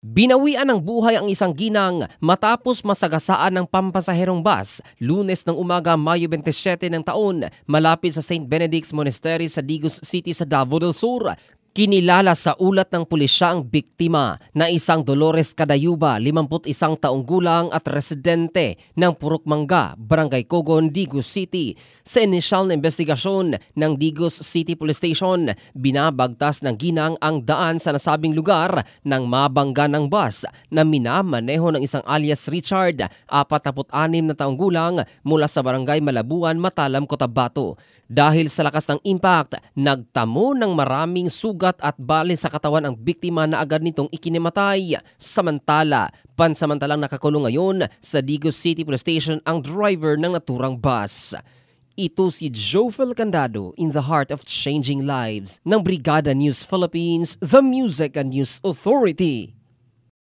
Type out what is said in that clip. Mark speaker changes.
Speaker 1: Binawian ng buhay ang isang ginang matapos masagasaan ng pampasaherong bus Lunes ng umaga, Mayo 27 ng taon malapit sa St. Benedict's Monastery sa Digos City sa Davao del Sur. Kinilala sa ulat ng pulisya ang biktima na isang Dolores Cadayuba, 51 taong gulang at residente ng Purok Mangga, Barangay Cogon, Digos City. Sa inisyal na investigasyon ng Digos City Police Station, binabagtas ng ginang ang daan sa nasabing lugar nang mabangga ng bus na minamaneho ng isang alias Richard, 46 na taong gulang mula sa Barangay Malabuan, Matalam, Cotabato. Dahil sa lakas ng impact, nagtamo ng maraming sugat at bali sa katawan ang biktima na agad nitong ikinimatay. Samantala, pansamantalang nakakulong ngayon sa Digos City Police Station ang driver ng naturang bus. Ito si Jofel Candado in the heart of changing lives ng Brigada News Philippines, the Music and News Authority.